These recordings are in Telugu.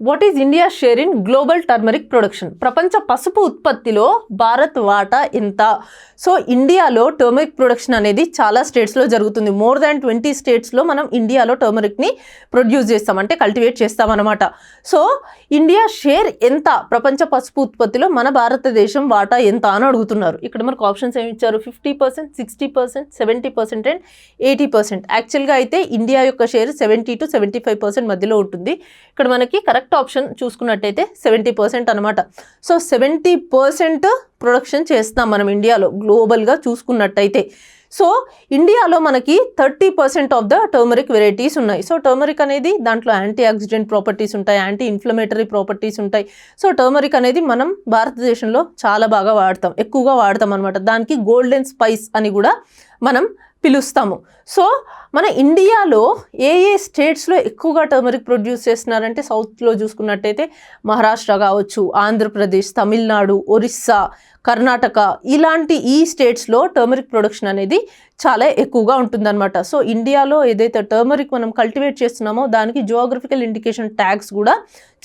What is India share in global turmeric production? ప్రపంచ పసుపు ఉత్పత్తిలో భారత్ వాటా ఎంత? సో ఇండియాలో టర్మరిక్ ప్రొడక్షన్ అనేది చాలా స్టేట్స్లో జరుగుతుంది. మోర్ దాన్ 20 స్టేట్స్లో మనం ఇండియాలో టర్మరిక్ని ప్రొడ్యూస్ చేస్తాం, అంటే కల్టివేట్ చేస్తాం అనమాట. సో ఇండియా షేర్ ఎంత ప్రపంచ పసుపు ఉత్పత్తిలో, మన భారతదేశం వాటా ఎంత అని అడుగుతున్నారు. ఇక్కడ మనకు ఆప్షన్స్ ఏమి ఇచ్చారు? 50%, 60%, 70% అండ్ 80%. యాక్చువల్గా అయితే ఇండియా యొక్క షేర్ 70 to 75% మధ్యలో ఉంటుంది. ఇక్కడ మనకి కరెక్ట్ ఆప్షన్ చూసుకున్నట్టయితే 70% అనమాట. సో 70% ప్రొడక్షన్ చేస్తాం మనం ఇండియాలో గ్లోబల్గా చూసుకున్నట్టయితే. సో ఇండియాలో మనకి 30% ఆఫ్ ద టర్మరిక్ వెరైటీస్ ఉన్నాయి. సో టర్మరిక్ అనేది దాంట్లో యాంటీ ఆక్సిడెంట్ ప్రాపర్టీస్ ఉంటాయి, యాంటీ ఇన్ఫ్లమేటరీ ప్రాపర్టీస్ ఉంటాయి. సో టర్మరిక్ అనేది మనం భారతదేశంలో చాలా బాగా వాడతాం, ఎక్కువగా వాడతాం అనమాట. దానికి గోల్డెన్ స్పైస్ అని కూడా మనం పిలుస్తాము. సో మన ఇండియాలో ఏ స్టేట్స్లో ఎక్కువగా టర్మరిక్ ప్రొడ్యూస్ చేస్తున్నారంటే, సౌత్లో చూసుకున్నట్టయితే మహారాష్ట్ర కావచ్చు, ఆంధ్రప్రదేశ్, తమిళనాడు, ఒరిస్సా, కర్ణాటక, ఇలాంటి ఈ స్టేట్స్లో టర్మరిక్ ప్రొడక్షన్ అనేది చాలా ఎక్కువగా ఉంటుందన్నమాట. సో ఇండియాలో ఏదైతే టర్మరిక్ మనం కల్టివేట్ చేస్తున్నామో దానికి జియోగ్రఫికల్ ఇండికేషన్ ట్యాగ్స్ కూడా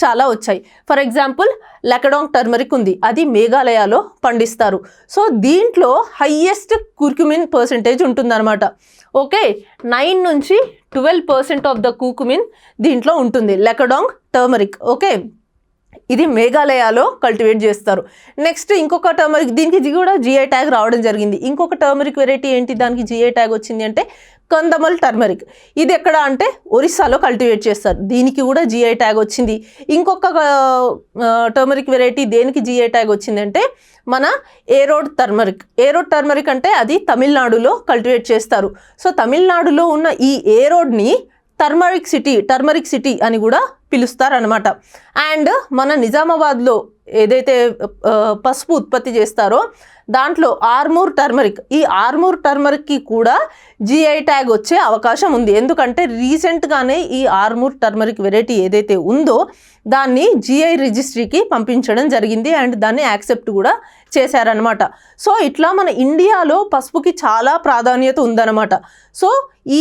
చాలా వచ్చాయి. ఫర్ ఎగ్జాంపుల్ లెకడాంగ్ టర్మరిక్ ఉంది, అది మేఘాలయలో పండిస్తారు. సో దీంట్లో హయ్యెస్ట్ కుర్కుమిన్ పర్సెంటేజ్ ఉంటుందన్నమాట. ఓకే, 9 నుంచి 12% ఆఫ్ ద కుర్కుమిన్ దీంట్లో ఉంటుంది, లెకడాంగ్ టర్మరిక్. ఓకే, ఇది మేఘాలయలో కల్టివేట్ చేస్తారు. నెక్స్ట్ ఇంకొక టర్మరిక్, దీనికి కూడా జిఐ ట్యాగ్ రావడం జరిగింది. ఇంకొక టర్మరిక్ వెరైటీ ఏంటి దానికి జిఐ ట్యాగ్ వచ్చింది అంటే కందమల్ టర్మరిక్. ఇది ఎక్కడ అంటే ఒరిస్సాలో కల్టివేట్ చేస్తారు, దీనికి కూడా జిఐ ట్యాగ్ వచ్చింది. ఇంకొక టర్మరిక్ వెరైటీ దేనికి జిఐ ట్యాగ్ వచ్చిందంటే మన ఏరోడ్ టర్మరిక్. ఏరోడ్ టర్మరిక్ అంటే అది తమిళనాడులో కల్టివేట్ చేస్తారు. సో తమిళనాడులో ఉన్న ఈ ఏరోడ్ని టర్మరిక్ సిటీ అని కూడా పిలుస్తారనమాట. అండ్ మన నిజామాబాద్లో ఏదైతే పసుపు ఉత్పత్తి చేస్తారో దాంట్లో ఆర్మూర్ టర్మరిక్, ఈ ఆర్మూర్ టర్మరిక్కి కూడా జిఐ ట్యాగ్ వచ్చే అవకాశం ఉంది. ఎందుకంటే రీసెంట్గానే ఈ ఆర్మూర్ టర్మరిక్ వెరైటీ ఏదైతే ఉందో దాన్ని జిఐ రిజిస్ట్రీకి పంపించడం జరిగింది అండ్ దాన్ని యాక్సెప్ట్ కూడా చేశారనమాట. సో ఇట్లా మన ఇండియాలో పసుపుకి చాలా ప్రాధాన్యత ఉందన్నమాట. సో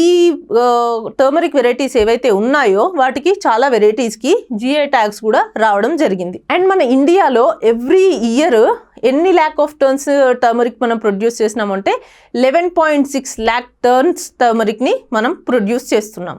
ఈ టర్మరిక్ వెరైటీస్ ఏవైతే ఉన్నాయో వాటికి చాలా వెరైటీస్కి జిఐ ట్యాగ్స్ కూడా రావడం జరిగింది. అండ్ మన ఇండియాలో ఎవ్రీ ఇయర్ ఎన్ని ల్యాక్ ఆఫ్ టర్న్స్ టర్మరిక్ మనం ప్రొడ్యూస్ చేసినామంటే 11.6 lakh టర్న్స్ టర్మరిక్ని మనం ప్రొడ్యూస్ చేస్తున్నాం.